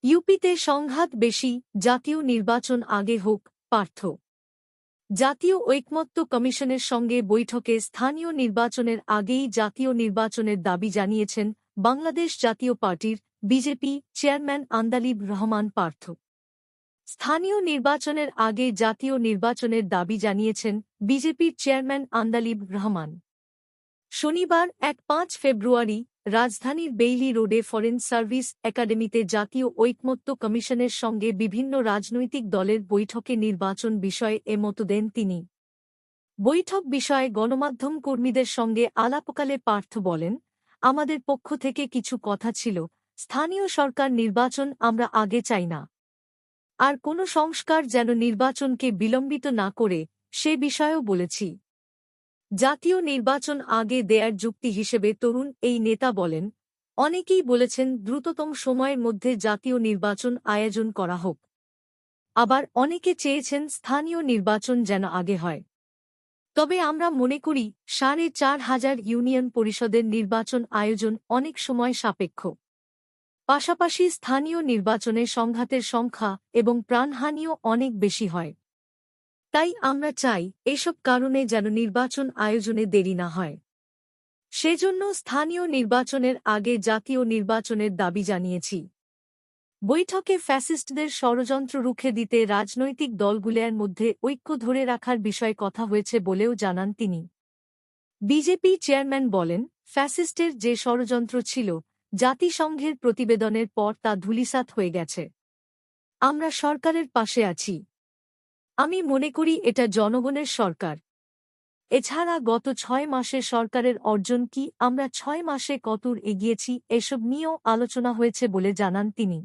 ইউপিতে সংঘাত বেশি, জাতীয় নির্বাচন আগে হোক, পার্থ। জাতীয় ঐকমত্য কমিশনের সঙ্গে বৈঠকে স্থানীয় নির্বাচনের আগেই জাতীয় নির্বাচনের দাবি জানিয়েছেন বাংলাদেশ জাতীয় পার্টির বিজেপি চেয়ারম্যান আন্দালিব রহমান পার্থ। স্থানীয় নির্বাচনের আগে জাতীয় নির্বাচনের দাবি জানিয়েছেন বিজেপির চেয়ারম্যান আন্দালিব রহমান। শনিবার 5 ফেব্রুয়ারি রাজধানীর বেইলি রোডে ফরেন সার্ভিস একাডেমিতে জাতীয় ঐকমত্য কমিশনের সঙ্গে বিভিন্ন রাজনৈতিক দলের বৈঠকে নির্বাচন বিষয়ে মত দেন তিনি। বৈঠক বিষয়ে গণমাধ্যম কর্মীদের সঙ্গে আলাপকালে পার্থ বলেন, আমাদের পক্ষ থেকে কিছু কথা ছিল, স্থানীয় সরকার নির্বাচন আমরা আগে চাই না। আর কোনো সংস্কার যেন নির্বাচনকে বিলম্বিত না করে সে বিষয়েও বলেছি। জাতীয় নির্বাচন আগে দেয়ার যুক্তি হিসেবে তরুণ এই নেতা বলেন, অনেকেই বলেছেন দ্রুততম সময়ের মধ্যে জাতীয় নির্বাচন আয়োজন করা হোক। আবার অনেকে চেয়েছেন স্থানীয় নির্বাচন যেন আগে হয়। তবে আমরা মনে করি ৪,৫০০ ইউনিয়ন পরিষদের নির্বাচন আয়োজন অনেক সময় সাপেক্ষ। পাশাপাশি স্থানীয় নির্বাচনে সংঘাতের সংখ্যা এবং প্রাণহানিও অনেক বেশি হয়। তাই আমরা চাই এসব কারণে যেন নির্বাচন আয়োজনে দেরি না হয়। সেজন্য স্থানীয় নির্বাচনের আগে জাতীয় নির্বাচনের দাবি জানিয়েছি। বৈঠকে ফ্যাসিস্টদের ষড়যন্ত্র রুখে দিতে রাজনৈতিক দলগুলোর মধ্যে ঐক্য ধরে রাখার বিষয়ে কথা হয়েছে বলেও জানান তিনি। বিজেপি চেয়ারম্যান বলেন, ফ্যাসিস্টের যে ষড়যন্ত্র ছিল, জাতিসংঘের প্রতিবেদনের পর তা ধূলিসাৎ হয়ে গেছে। আমরা সরকারের পাশে আছি। আমি মনে করি এটা জনগণের সরকার। এছাড়া গত 6 মাসে সরকারের অর্জন কি, আমরা 6 মাসে কতদূর এগিয়েছি, এসব নিয়েও আলোচনা হয়েছে বলে জানান তিনি।